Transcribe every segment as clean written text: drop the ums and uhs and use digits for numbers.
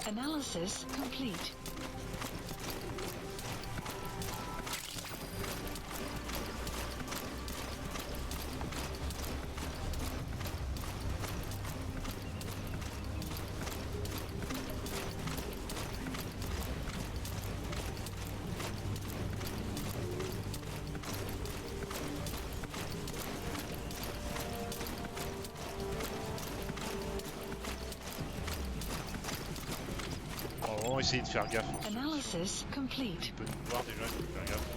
Analysis complete. On va essayer de faire gaffe. Analysis complete. Tu peux nous voir déjà, il faut faire gaffe.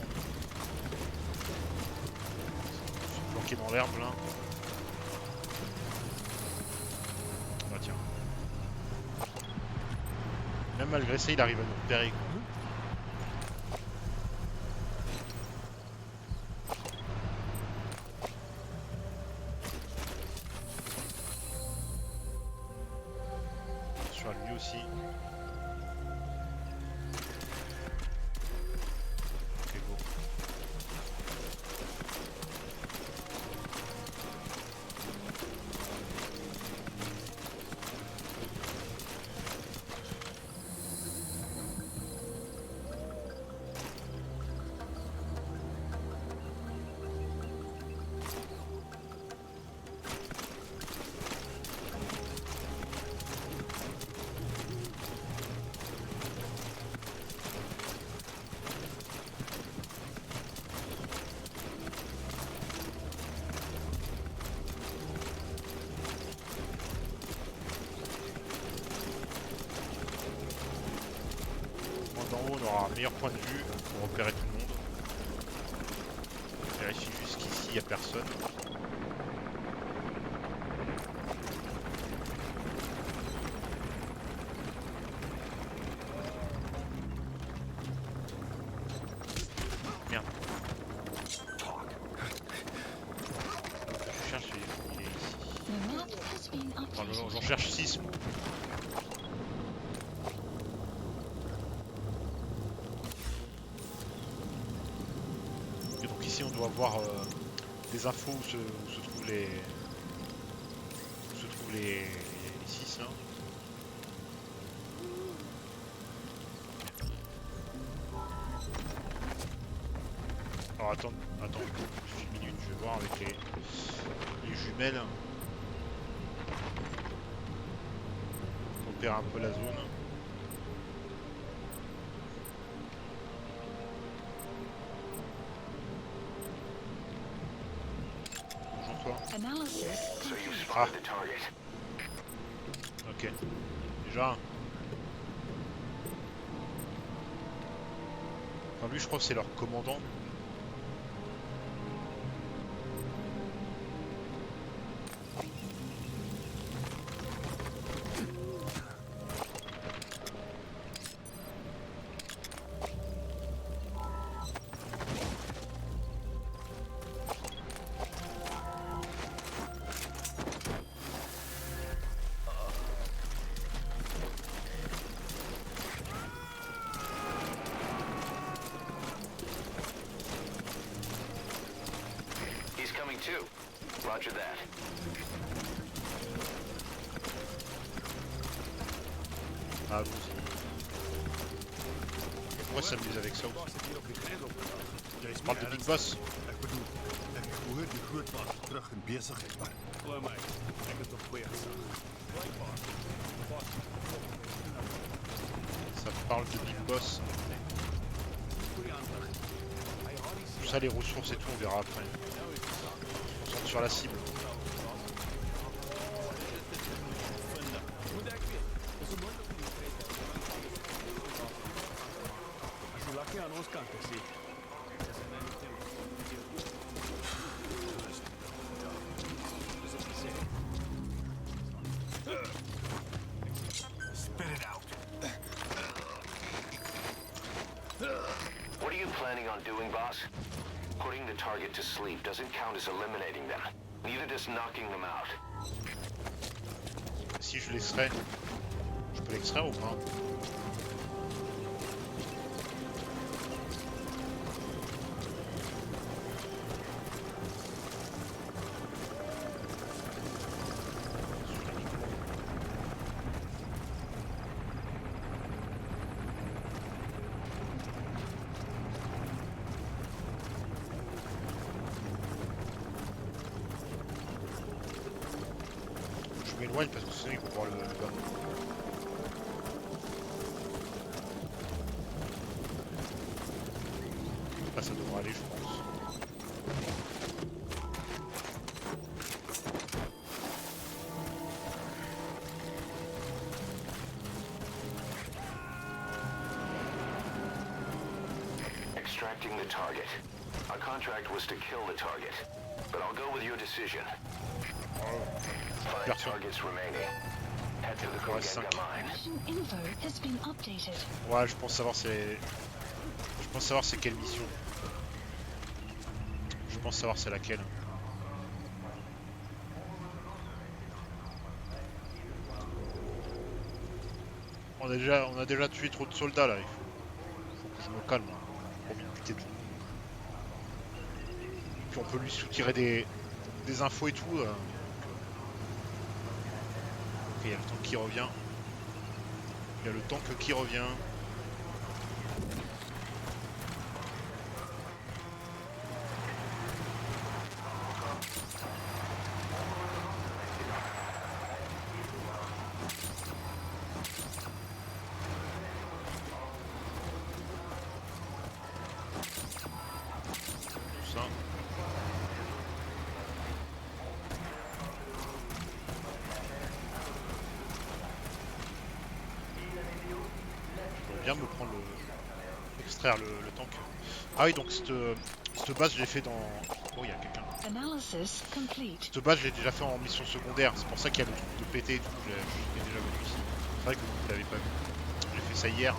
Je suis planqué dans l'herbe là. Ah tiens. Même malgré ça, il arrive à nous repérer. Sur lui aussi. D'en haut, on aura un meilleur point de vue pour repérer tout le monde. Je vérifie juste qu'ici il n'y a personne. Merde. Je cherche, il est ici. Enfin, j'en cherche 6. Ici on doit voir des infos où se trouvent les 6 hein. Alors attends, juste une minute, je vais voir avec les jumelles. Pour repérer un peu la zone. Ah. Ok. Déjà. Enfin, lui, je crois que c'est leur commandant. Two. Roger that. Ah bon. Pourquoi s'amuse avec ça aussi? On parle de Big Boss. Ça parle de Big Boss. Tout ça, les ressources et tout, on verra après. On centre sur la cible. What are you planning on doing, boss? Putting the target to sleep doesn't count as eliminating them. Neither does knocking them out. Si je l'extrais, je peux l'extraire ou pas? m'éloigne parce que sinon ils vont voir le bas. Là ça devrait aller je pense. Extracting the target. Our contract was to kill the target, but I'll go with your decision. Five Personne. targets remaining. Head to the Ouais, Kogenga 5. mine. Mission info has been updated. Ouais, je pense savoir c'est... Je pense savoir c'est quelle mission. Je pense savoir c'est laquelle. On a déjà tué trop de soldats là. Faut que je me calme. Pour envie de buter tout le monde. Puis on peut lui soutirer des infos et tout. Ok, il y a le tank qui revient. Il y a le tank qui revient. Tout ça. Bien me prendre extraire le tank. Ah oui, donc cette base je l'ai fait dans... Oh, il y a quelqu'un. Analysis complete. Cette base je l'ai déjà fait en mission secondaire, c'est pour ça qu'il y a le truc de péter et tout, j'étais déjà venu ici. C'est vrai que vous ne l'avez pas vu. J'ai fait ça hier.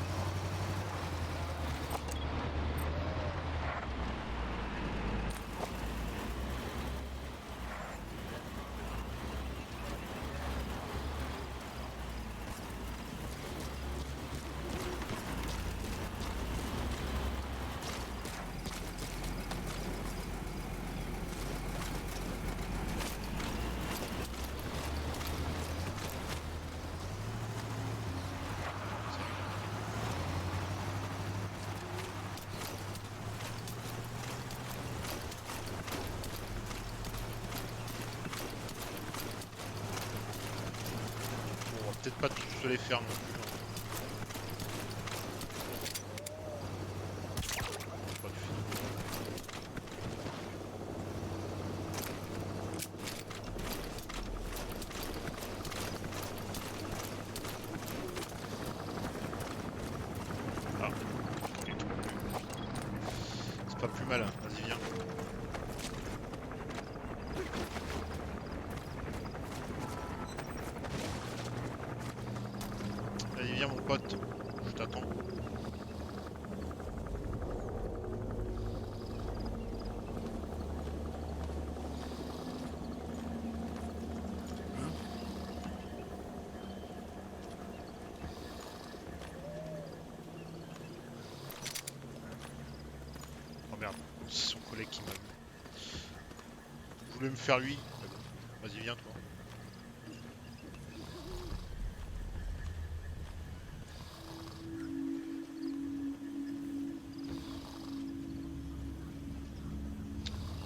Peut-être pas tous se les faire non plus. Pas du fini. Ah, ok. C'est pas plus mal, hein. Vas-y viens. Vas-y viens mon pote, je t'attends. Oh merde, c'est son collègue qui m'a vu. Je voulais me faire lui. Vas-y viens toi.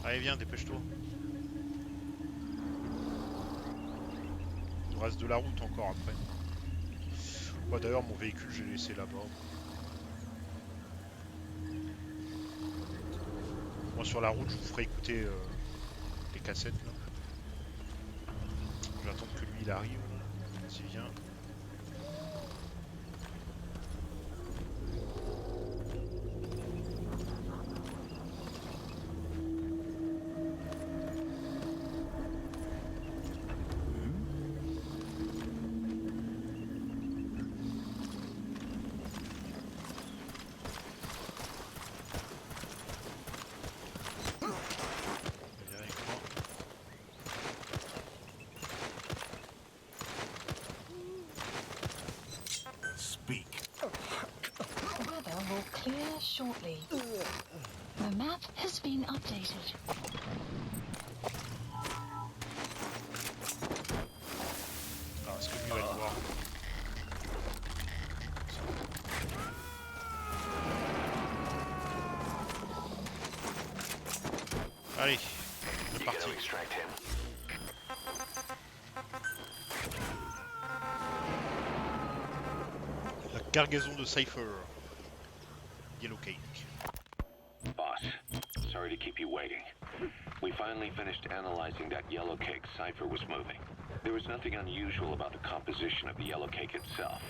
Allez viens, dépêche-toi. Il reste de la route encore après. Ouais, d'ailleurs mon véhicule j'ai laissé là-bas. Moi sur la route je vous ferai écouter les cassettes là. J'attends que lui il arrive. Vas-y viens. Viens avec moi. Speak. Weather will clear shortly. The map has been updated. Alors est-ce que lui va le voir? Allez, c'est You parti. gotta extract him. cargaison de Cypher. Yellow Cake. Boss, sorry to keep you waiting. We finally finished analyzing that yellow cake Cypher was moving. There was nothing unusual about the composition of the yellow cake itself.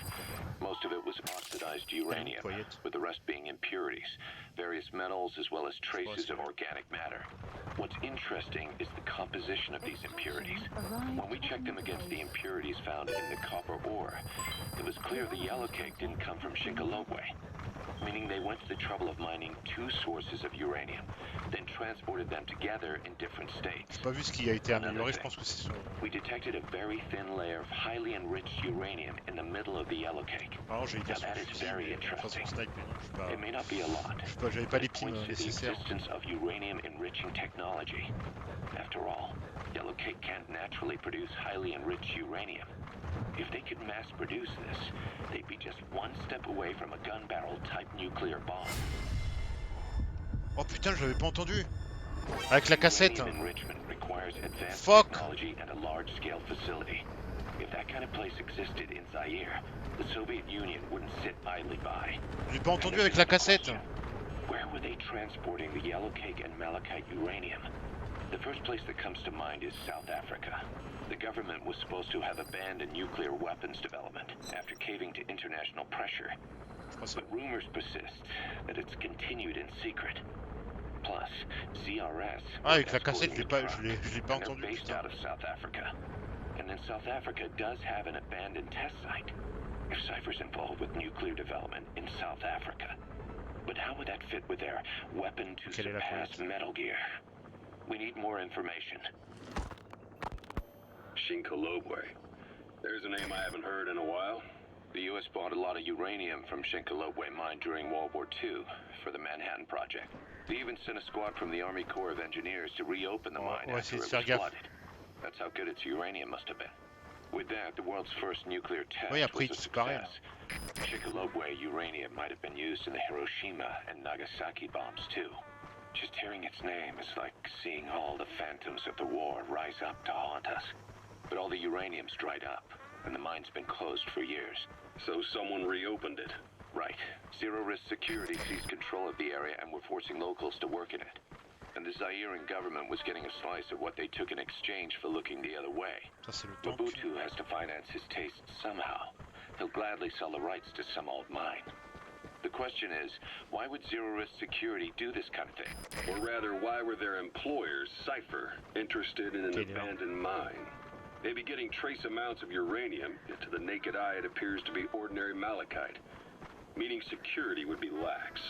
Most of it was oxidized uranium, with the rest being impurities, various metals as well as traces of organic matter. What's interesting is the composition of these impurities. When we checked them against the impurities found in the copper ore, it was clear the yellow cake didn't come from Shinkolobwe, meaning they went to the trouble of mining two sources of uranium, then transported them together in different states. J'ai pas vu ce qui a été amélioré, je pense que c'est sur... We detected a very thin layer of highly enriched uranium in the middle of the yellow cake. Alors j'ai dit Now that is very interesting. snipe, mais non, je suis pas... It may not be a lot, J'avais pas les but it pimes points to the nécessaires. existence of uranium enriching technology. After all, yellow cake can't naturally produce highly enriched uranium. If they could mass produce this, they'd be just one step away from a gun barrel type nuclear bomb. Oh putain, je l'avais pas entendu. Avec la cassette. Uranium enrichment requires advanced Fuck. technology and a large-scale facility. If that kind of place existed in Zaire, the Soviet Union wouldn't sit idly by. J'ai pas entendu avec la cassette. Where were they transporting the yellow cake and malachite uranium? The first place that comes to mind is South Africa. The government was supposed to have abandoned nuclear weapons development after caving to international pressure. But rumors persist that it's continued in secret. Plus, ZRS avec la cassette, je l'ai pas entendu. Based out of South Africa. And then South Africa does have an abandoned test site. If Cypher's involved with nuclear development in South Africa. But how would that fit with their weapon to surpass Metal Gear? We need more information. Shinkolobwe. There's a name I haven't heard in a while. The U.S. bought a lot of uranium from Shinkolobwe mine during World War II for the Manhattan Project. They even sent a squad from the Army Corps of Engineers to reopen the mine after it was flooded. That's how good its uranium must have been. With that, the world's first nuclear test was a success. Shinkolobwe uranium might have been used in the Hiroshima and Nagasaki bombs too. Just hearing its name is like seeing all the phantoms of the war rise up to haunt us. But all the uranium's dried up, and the mine's been closed for years. So someone reopened it. Right. Zero-risk security seized control of the area and were forcing locals to work in it. And the Zairean government was getting a slice of what they took in exchange for looking the other way. Mobutu has to finance his tastes somehow. He'll gladly sell the rights to some old mine. The question is, why would zero-risk security do this kind of thing? Or rather, why were their employers, Cypher, interested in an abandoned mine? Maybe getting trace amounts of uranium, yet to the naked eye it appears to be ordinary malachite. Meaning security would be lax.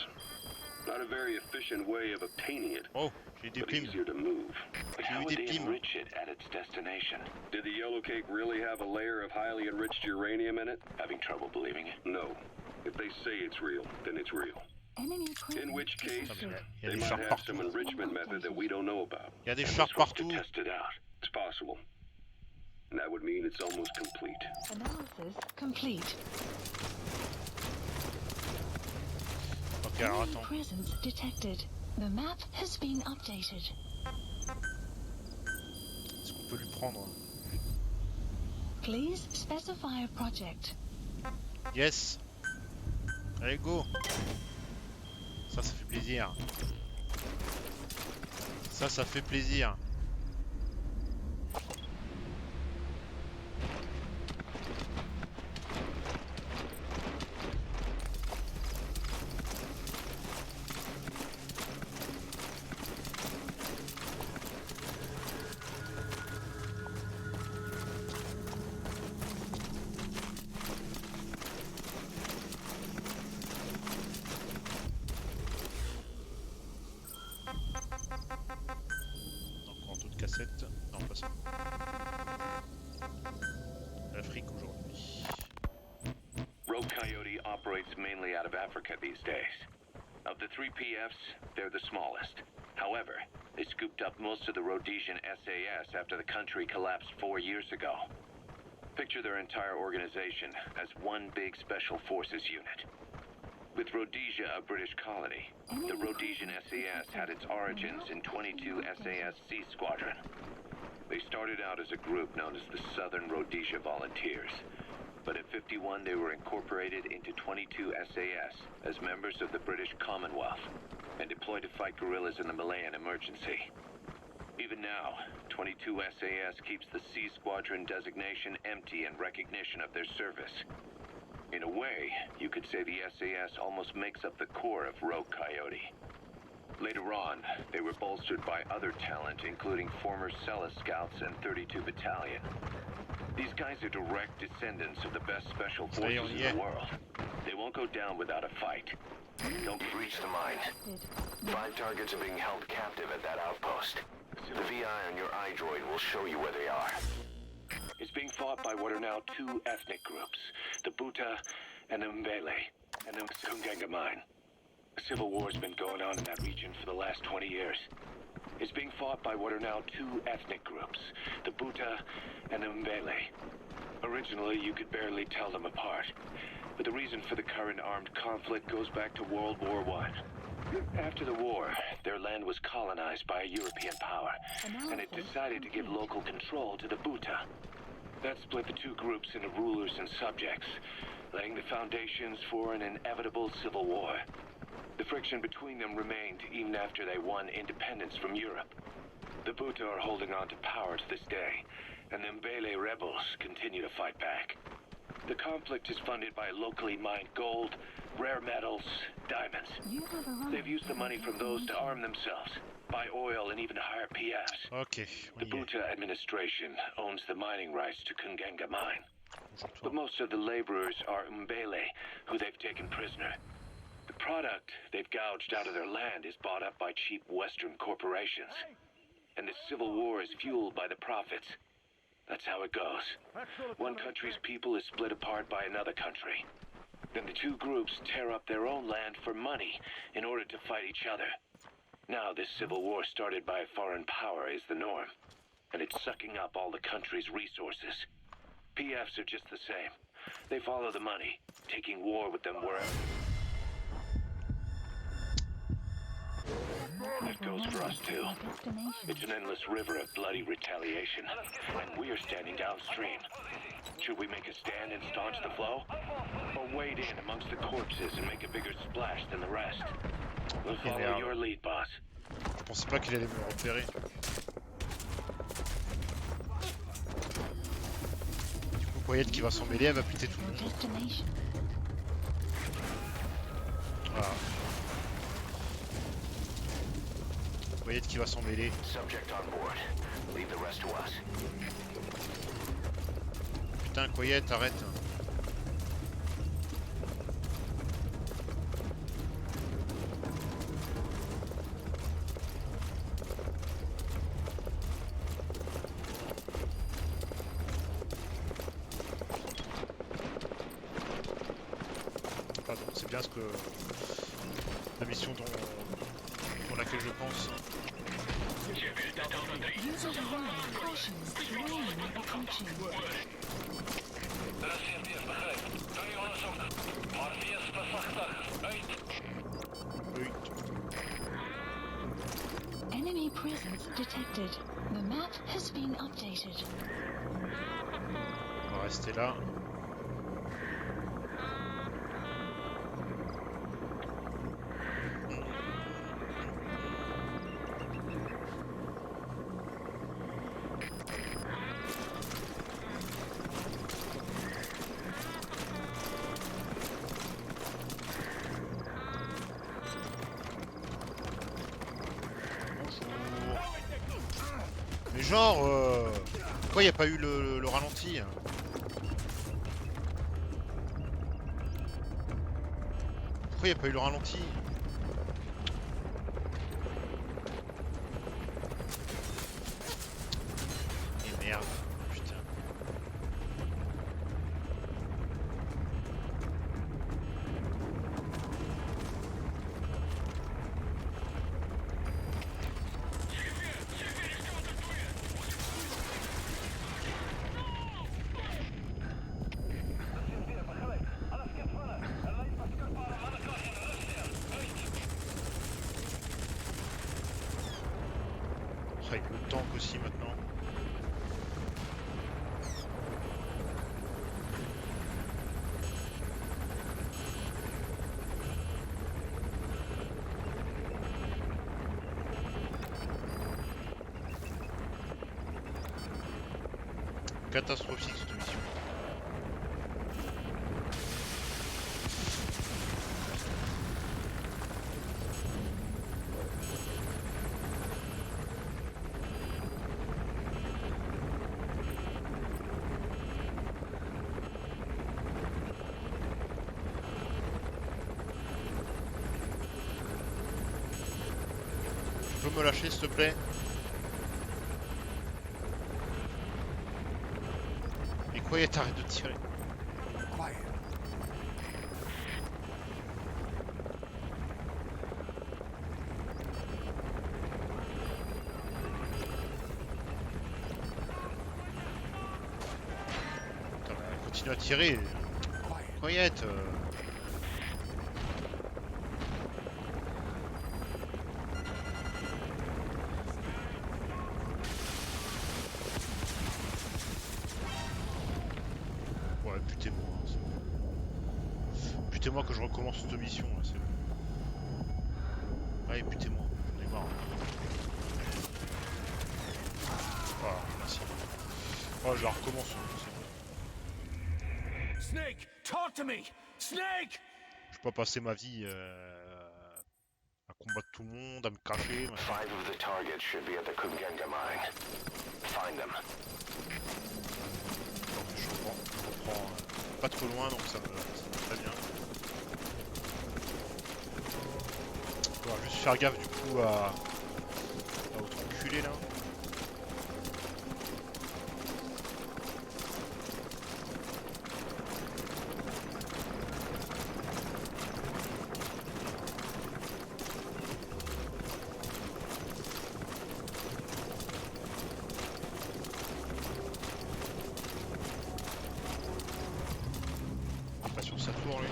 Not a very efficient way of obtaining it, but easier to move. But how would they enrich it at its destination? Did the yellow cake really have a layer of highly enriched uranium in it? Having trouble believing it? No. If they say it's real, then it's real. In which case, they might have some enrichment method that we don't know about. Il y a des chars partout. To test it out. It's possible. And that would mean it's almost complete. Analysis complete. Ok, alors attends. Presence detected. The map has been updated. Est-ce qu'on peut lui prendre? Please specify a project. Yes. Allez, go. Ça fait plaisir. Ça fait plaisir. Non, pas ça. L'Afrique aujourd'hui. Rogue Coyote operates mainly out of Africa these days. Of the 3 PFs, they're the smallest. However, they scooped up most of the Rhodesian SAS after the country collapsed 4 years ago. Picture their entire organization as one big special forces unit. With Rhodesia a British colony, the Rhodesian SAS had its origins in 22 SAS Sea Squadron. They started out as a group known as the Southern Rhodesia Volunteers. but in 51 they were incorporated into 22 SAS as members of the British Commonwealth and deployed to fight guerrillas in the Malayan emergency. Even now, 22 SAS keeps the C Squadron designation empty in recognition of their service. In a way, you could say the SAS almost makes up the core of Rogue Coyote. Later on, they were bolstered by other talent, including former Cella Scouts and 32 Battalion. These guys are direct descendants of the best special forces in the world. They won't go down without a fight. Don't Reach the mine. 5 targets are being held captive at that outpost. The VI on your iDroid will show you where they are. It's being fought by what are now 2 ethnic groups, the Buta and the Mbele, and the Kungenga mine. A civil war's been going on in that region for the last 20 years. It's being fought by what are now 2 ethnic groups, the Buta and the Mbele. Originally, you could barely tell them apart, but the reason for the current armed conflict goes back to World War I. After the war, their land was colonized by a European power, and it decided to give local control to the Buta. That split the 2 groups into rulers and subjects, laying the foundations for an inevitable civil war. The friction between them remained even after they won independence from Europe. The Buta are holding on to power to this day, and the Mbele rebels continue to fight back. The conflict is funded by locally mined gold, rare metals, diamonds. They've used the money from those to arm themselves, buy oil, and even hire PFs. Ok, The Buta administration owns the mining rights to Kungenga mine. But most of the laborers are Mbele, who they've taken prisoner. The product they've gouged out of their land is bought up by cheap Western corporations. And the civil war is fueled by the profits. That's how it goes. One country's people is split apart by another country. Then the 2 groups tear up their own land for money in order to fight each other. Now this civil war started by a foreign power is the norm, and it's sucking up all the country's resources. PFs are just the same. They follow the money, taking war with them wherever. That goes for us too. It's an endless river of bloody retaliation, and we're standing downstream. Should we make a stand and staunch the flow? Or wade in amongst the corpses and make a bigger splash than the rest? We'll follow your lead, boss. Je pensais pas qu'il allait me repérer. Du coup, Coyette qui va s'en mêler, elle va buter tout le monde. Voilà. Coyette qui va s'en mêler. Putain, Coyette, arrête. Pardon, c'est bien ce que la mission dans laquelle je pense. User arrived. Caution. Rain approaching. Enemy presence detected. The map has been updated. On va rester là. Mais genre, pourquoi il n'y a pas eu le ralenti? Pourquoi il n'y a pas eu le ralenti? Et merde, putain. Avec le tank aussi maintenant. catastrophique cette mission. Tu peux me lâcher s'il te plaît? Et Quiet, arrête de tirer. Putain, mais continue à tirer. Quiet. Ouais, butez-moi. Butez-moi que je recommence cette mission, là, c'est bon. Allez, butez-moi, j'en ai marre. Ah, merci. Oh, je la recommence, c'est bon. Snake, talk to me! Snake! Je peux pas passer ma vie à combattre tout le monde, à me cacher, machin. 5 of the targets should be at the Kugenga mine. Find them. Donc je reprends pas trop loin, donc ça me va très bien. On va juste faire gaffe du coup à votre enculé là. Pas sûr que ça tourne lui.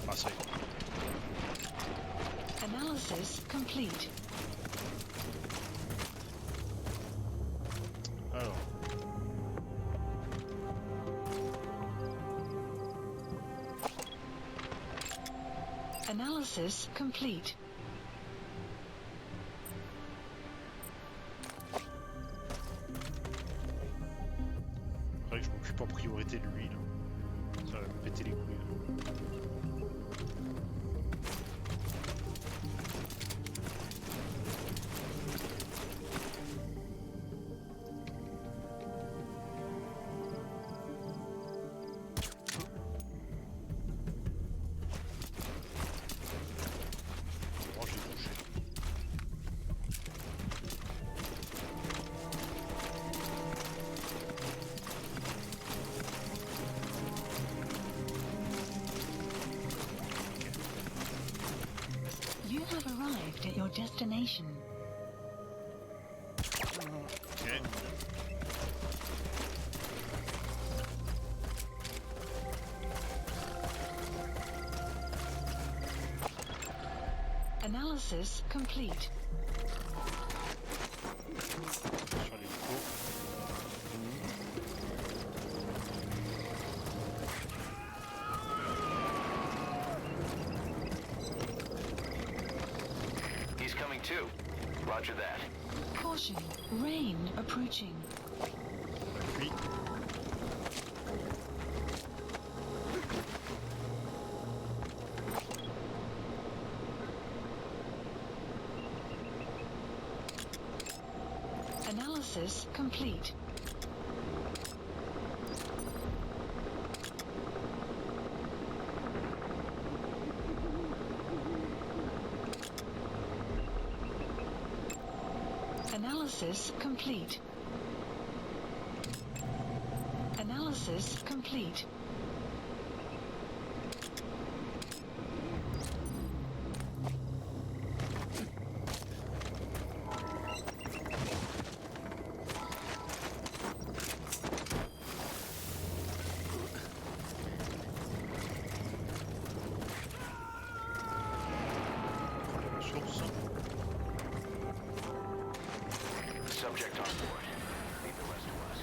Ah ça y est. Analysis complete. Alors. Analysis complete. Faudrait que je m'occupe en priorité de lui là. Ça va me péter les couilles. Là. Oh, j'ai touché. You have arrived at your destination. Ok. Analysis complete. Sur les pots. He's coming too. Roger that. Caution, rain approaching. Puis. Analysis complete. Analysis complete. Analysis complete. Source. Subject on board. Leave the rest to us.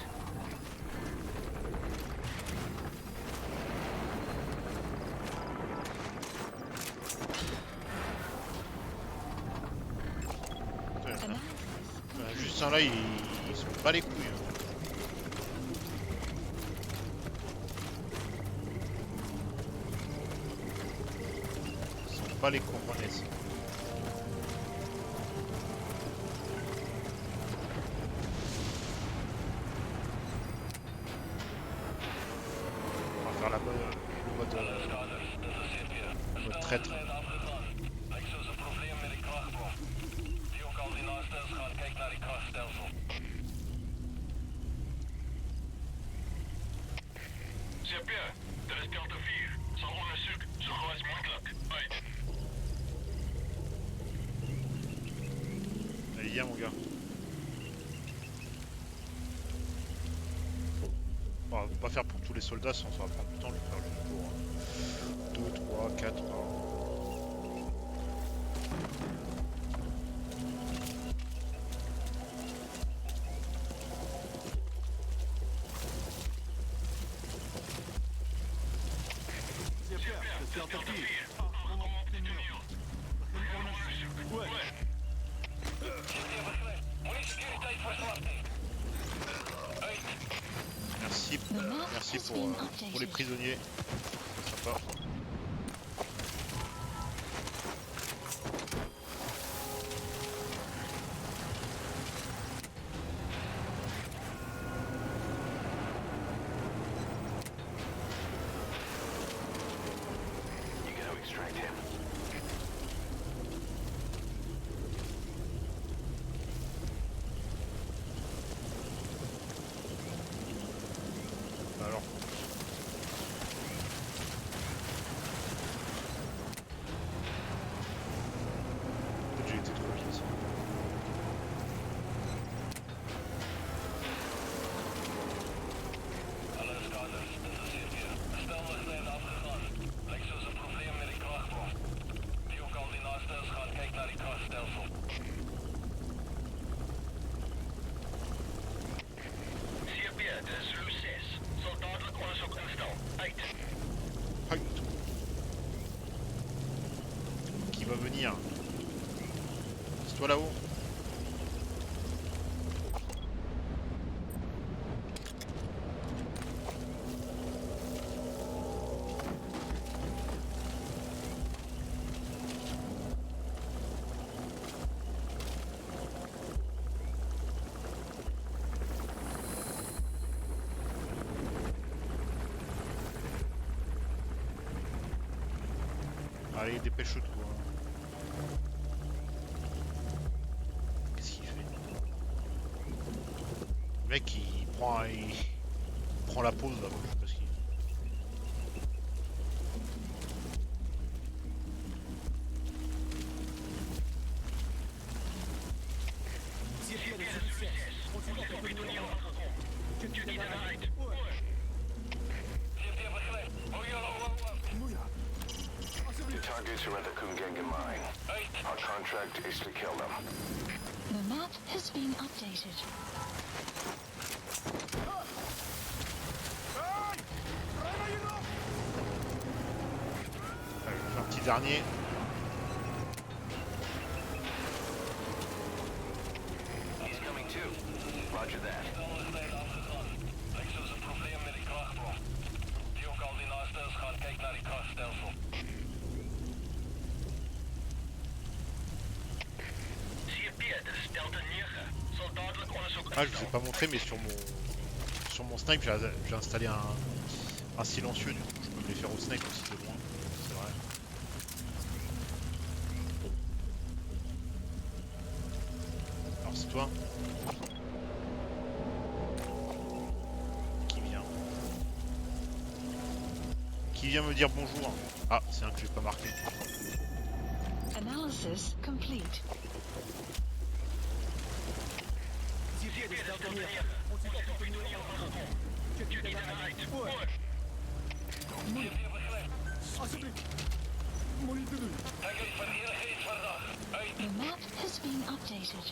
tous, hein, là, ils sont pas les couilles. Hein. Ils sont pas les cojones. On va faire la bonne, le mode traître. Allez, viens mon gars. Bon, on va pas faire pour tous les soldats, sinon ça va prendre du temps de faire le tour. 2, 3, 4. Merci pour les prisonniers. Sympa. Alors. Peut-être j'ai été trop vite. Qui va venir? C'est toi là-haut? Allez, dépêche-toi. Qu'est-ce qu'il fait? Le mec, il prend la pause là, je sais pas ce qu'il fait. Targets are at the Kungenga mine. Our contract is to kill them. The map has been updated. Allez, je fais un petit dernier. He's coming too. Roger that. Ah, je vous ai pas montré, mais sur mon snipe, j'ai installé un silencieux, du coup je peux me les faire au snipe aussi de loin, c'est vrai. Alors c'est toi qui vient me dire bonjour. Ah, c'est un que j'ai pas marqué. Analysis complete. The map has been updated.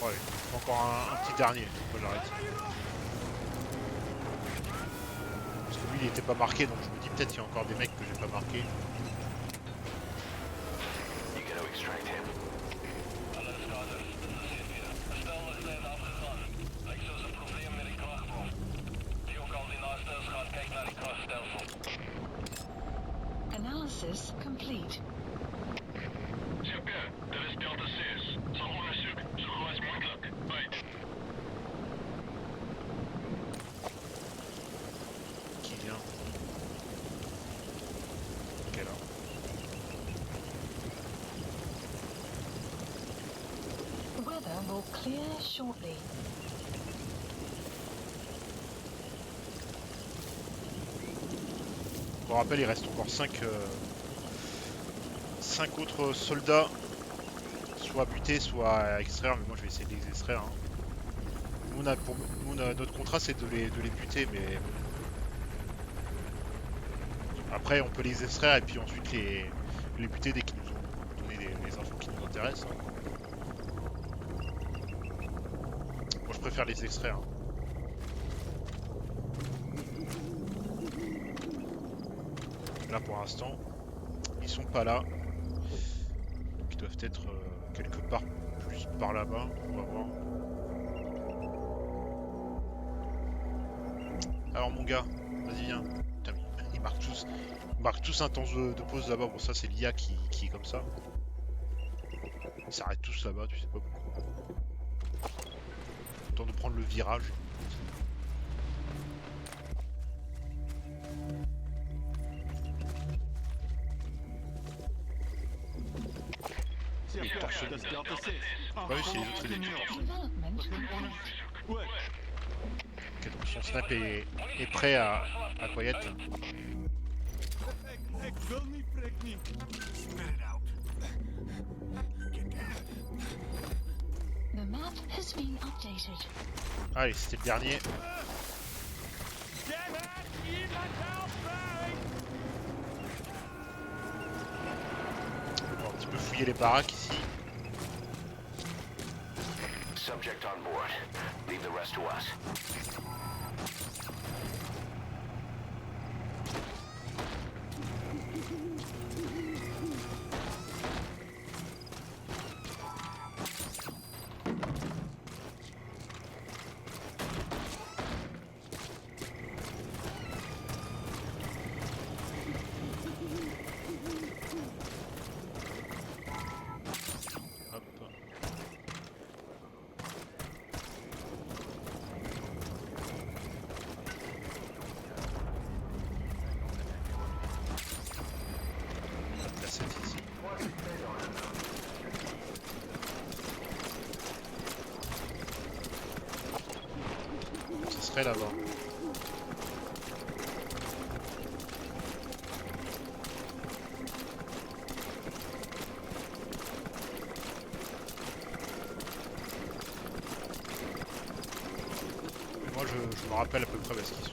Ouais, encore un petit dernier. Moi j'arrête. Parce que lui il était pas marqué, donc je me dis peut-être qu'il y a encore des mecs que j'ai pas marqués. complete. Zeer bien, dat is Delta 6. Zal onderzoek zo goed als mogelijk. Right. Qui vient? Ok là. The weather will clear shortly. Pour rappel, il reste encore 5 autres soldats, soit butés, soit à extraire, mais moi je vais essayer de les extraire. Hein. Notre contrat c'est de les buter, mais après on peut les extraire et puis ensuite les buter dès qu'ils nous ont donné les infos qui nous intéressent. Hein. Moi je préfère les extraire. Hein. Là pour l'instant, ils sont pas là. Donc ils doivent être quelque part plus par là-bas. On va voir. Alors mon gars, vas-y viens. Putain, ils marquent tous un temps de pause là-bas. Bon ça c'est l'IA qui est comme ça. Ils s'arrêtent tous là-bas, tu sais pas pourquoi. Temps de prendre le virage. Pas vu si les autres faisaient du torche. Development complete. Ok, donc son snap est prêt à quiet. The map has been updated. Allez, c'était le dernier. On va un petit peu fouiller les baraques ici. Subject on board. Leave the rest to us. Hop. La 7 ici. Ça serait là-bas. Moi je me rappelle à peu près où est-ce qu'ils sont.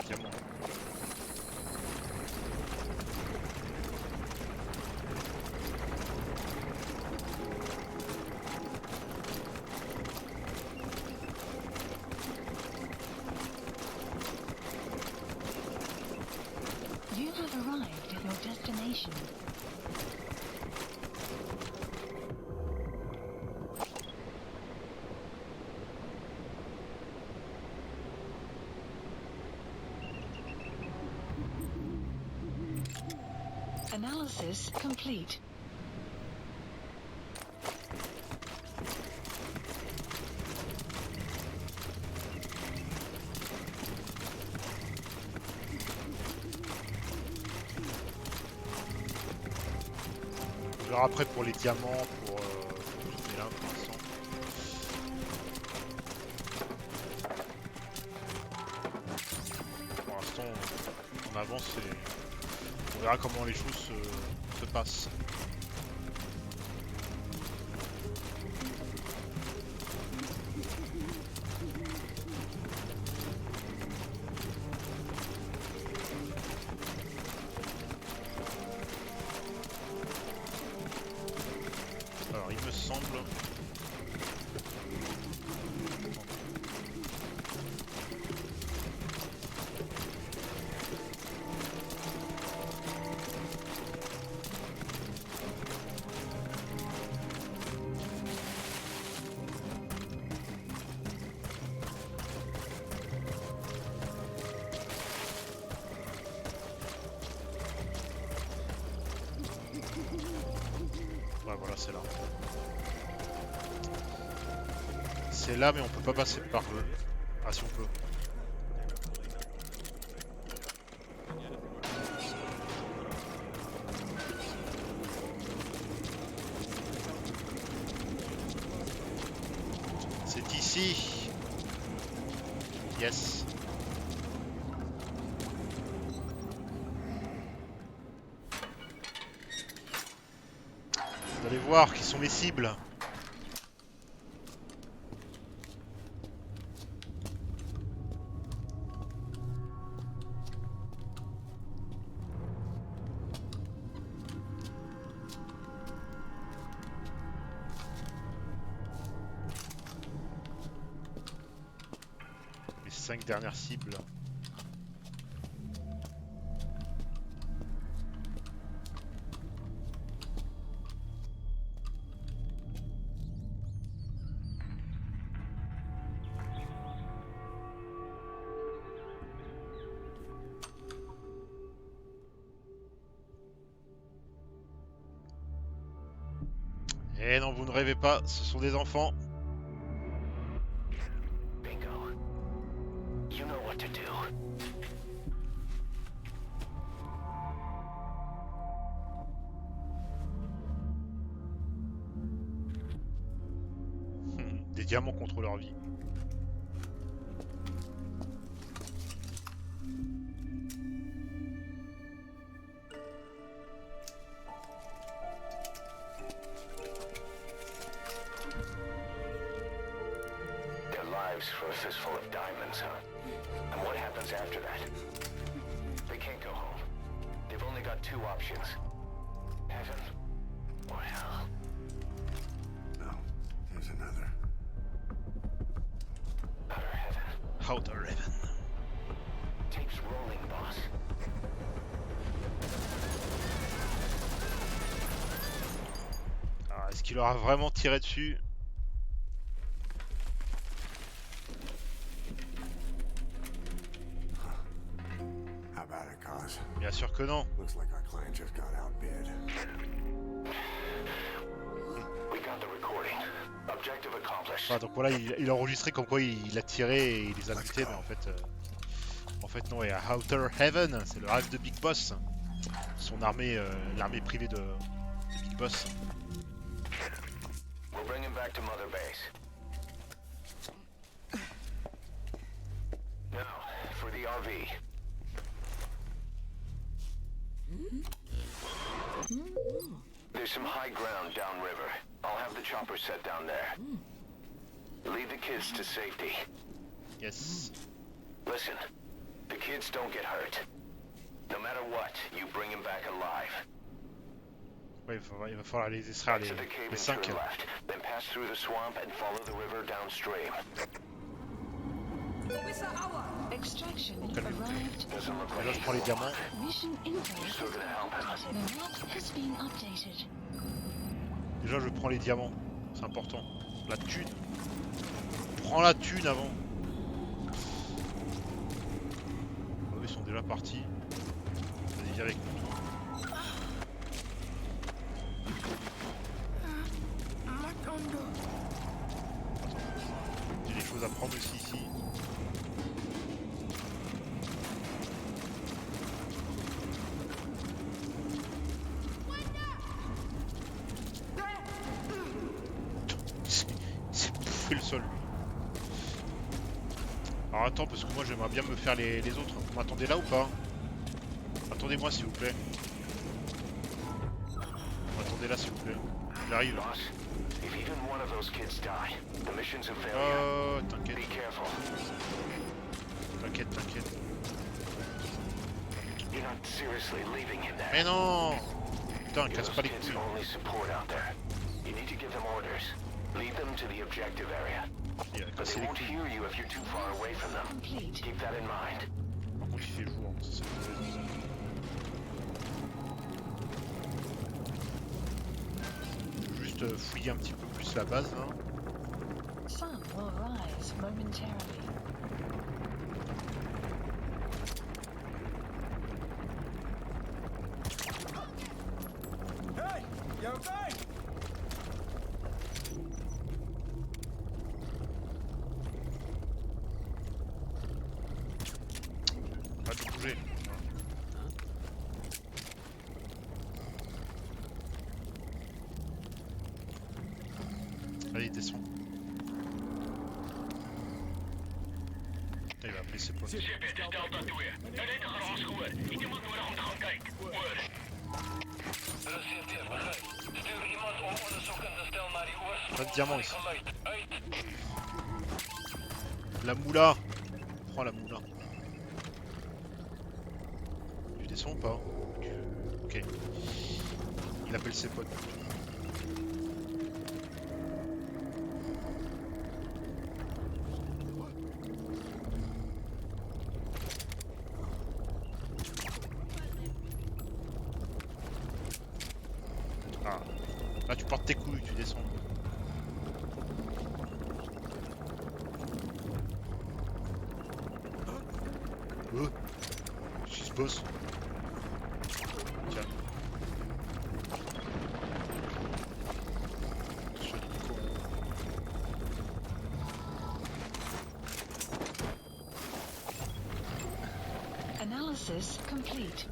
Diamant. You have arrived at your destination. Analysis complete. On verra après pour les diamants, pour tout ce qui est là pour l'instant. Pour l'instant, on avance et on verra comment les choses se passent. semble. Ouais, voilà, c'est là. C'est là, mais on peut pas passer par eux. Ah, si on peut. C'est ici. Yes. Vous allez voir qui sont mes cibles. Les 5 dernières cibles. Eh non, vous ne rêvez pas, ce sont des enfants. Bingo. You know what to do. Des diamants contre leur vie. Their lives for a fistful of diamonds, huh? And what happens after that? They can't go home. They've only got 2 options. Heaven or hell. No, there's another. Outer heaven. Outer Heaven. Tape's rolling, boss. Alors, est-ce qu'il aura vraiment tiré dessus? How about it, cause? Bien sûr que non. Looks like our client just got outbid. We got the recording. Objective accomplished. Ah, donc voilà, il a enregistré comme quoi il a tiré et il les a butés, mais en fait non, il y a Outer Heaven, c'est le rêve de Big Boss. Son armée, l'armée privée de Big Boss. We'll bring him back to Mother Base. Now, for the RV. There's some high ground downriver. I'll have the chopper set down there. Lead the kids to safety. Yes. Listen, the kids don't get hurt. No matter what, you bring him back alive. Ouais, il va falloir les extraire To the cave les and 5. turn left, then pass through the swamp and follow the river downstream. Extraction Calmez-vous. arrived. Doesn't look Déjà like je prends les diamants. Mission info. still gonna help him. The map has been updated. Déjà je prends les diamants. C'est important. La thune. Prends la thune avant. Oh, ils sont déjà partis. Vas-y, viens avec nous. J'ai des choses à prendre aussi ici. C'est bouffé le sol lui. Alors attends parce que moi j'aimerais bien me faire les autres. Vous m'attendez là ou pas? Attendez-moi s'il vous plaît. Vous m'attendez là s'il vous plaît. J'arrive. Boss, if even one of those kids die, the mission's a failure. Oh t'inquiète. Be careful. T'inquiète, t'inquiète. You're not seriously leaving him there. Mais non! Putain, casse Those pas les kids' couilles. only support out there. You need to give them orders. Lead them to the objective area. Il a But cassé they les won't couilles. hear you if you're too far away from them. Complete. Keep that in mind. Par contre, il fait jour, ça c'est une mauvaise nouvelle. Juste fouiller un petit peu plus la base hein. Sun will rise momentarily. Hey, you okay? Pas de bouger. Allez, descends. Putain, il va appeler ses potes. Pas de diamant ici. La moula. Prends la moula. Tu descends ou pas? Ok. Il appelle ses potes. Ah. Là tu portes tes couilles, tu descends. Qu'est-ce qui se passe? Tiens. Attention, Nico. Analysis complete.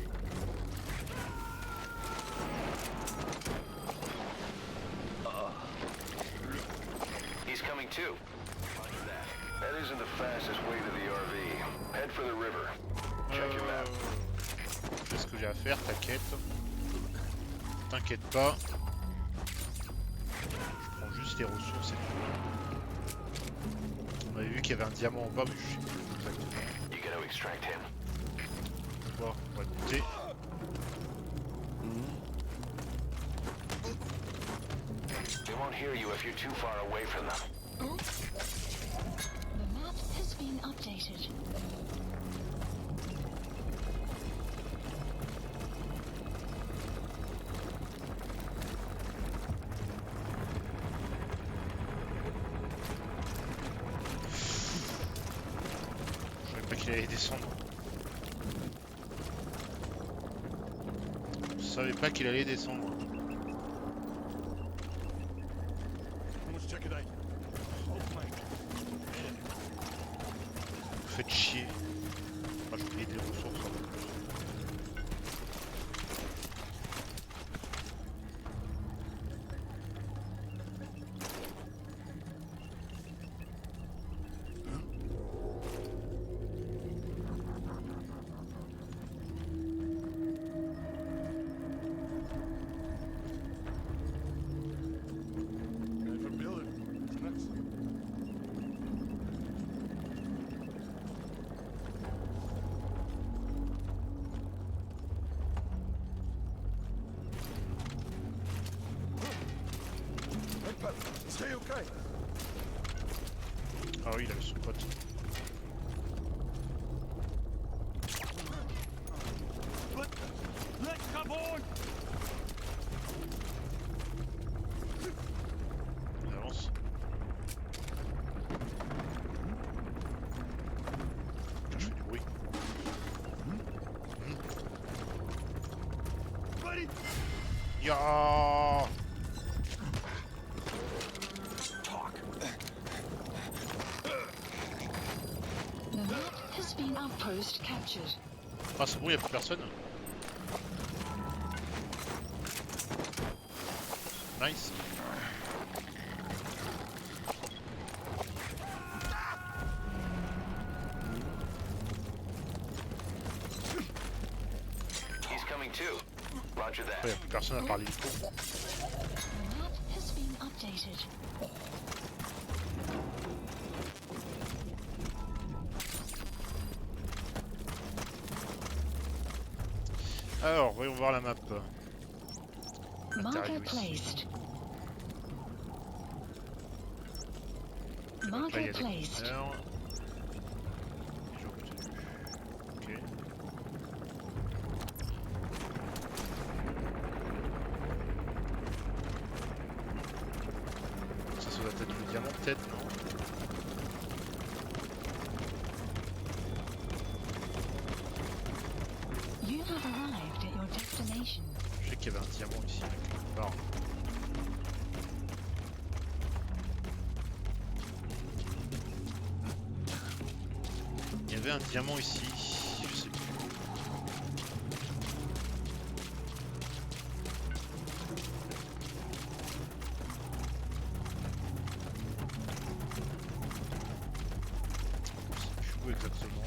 He's coming too. That isn't the fastest way to the RV. Head for the river. Check your map. Je sais ce que j'ai à faire, t'inquiète. T'inquiète pas. Je prends juste les ressources et tout. On avait vu qu'il y avait un diamant en bas, mais je sais plus exactement. You gotta extract him. Bon, on va goûter. They won't hear you if you're too far away from them. The map has been updated. Je savais pas qu'il allait descendre. Je savais pas qu'il allait descendre. Vous faites chier. Moi je paye des ressources en plus. Stay okay. Ah oui, il avait son pote. Let's come on. On avance. Je fais du bruit. Ya. The map has been outpost captured. Ah c'est bon, y'a plus personne. Nice. He's coming too. Roger that. Après, y'a plus personne à parler du tout. The map has been updated. Alors, voyons voir la map. Marker Intérieur ici. placed. Donc là il y a des Market placed. conteneurs. Déjà obtenu. Ok. Ça doit être le diamant peut-être, non? You have arrived at your destination. Je sais qu'il y avait un diamant ici, quelque part. Il y avait un diamant ici, je sais plus. Je sais plus où exactement.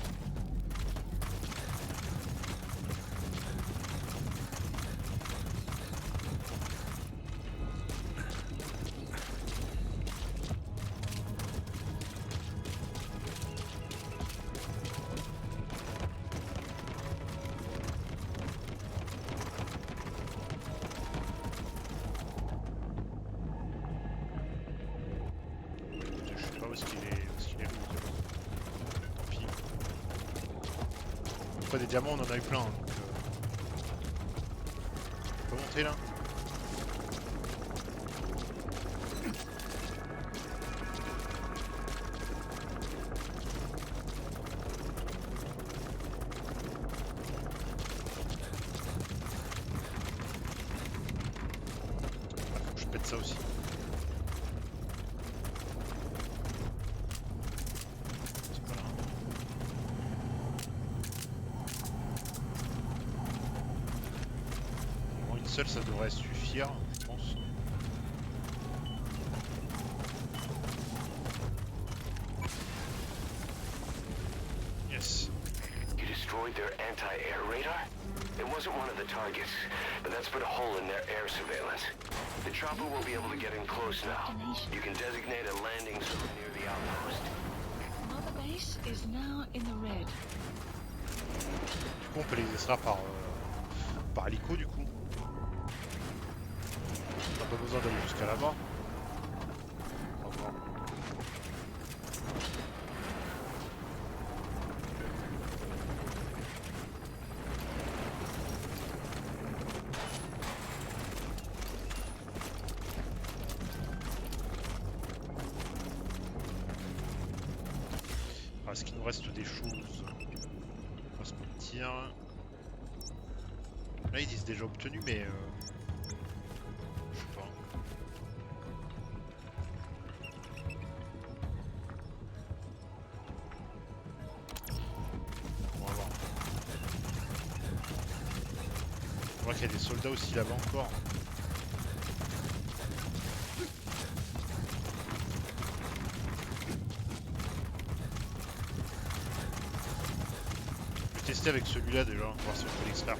Je sais pas où est-ce qu'il est, tant pis. Après des diamants on en a eu plein, donc on peut monter là. Ah, faut que je pète ça aussi. C'est pas là. Bon, une seule ça devrait suffire, je pense. Yes. You destroyed their anti-air radar? It wasn't one of the targets, but that's put a hole in their air surveillance. The chopper will be able to get in close now. You can designate a landing zone near the outpost. Mother base is now in the red. Du coup on peut les extraire par hélico du coup. On n'a pas besoin d'aller jusqu'à là-bas. On va voir. Est-ce qu'il nous reste des choses? Parce qu'on tire. Là ils disent déjà obtenu mais je sais pas. On va voir. On voit qu'il y a des soldats aussi là-bas encore. Tester avec celui-là déjà, voir si on peut l'extraire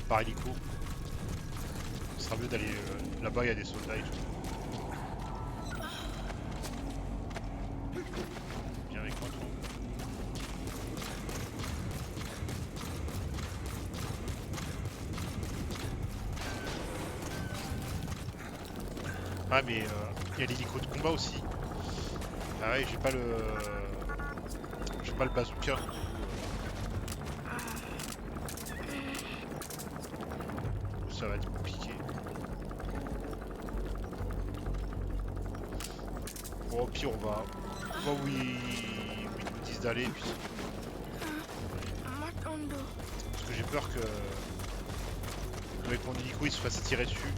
par hélico. Ce sera mieux d'aller là-bas, il y a des soldats et tout. Viens avec moi toi. Ah mais il y a l'hélico de combat aussi. Ah ouais, j'ai pas le bazooka. Ça va être compliqué. Bon, au pire, on va où ils nous disent d'aller. Puis... Parce que j'ai peur que avec mon hélico il se fasse tirer dessus.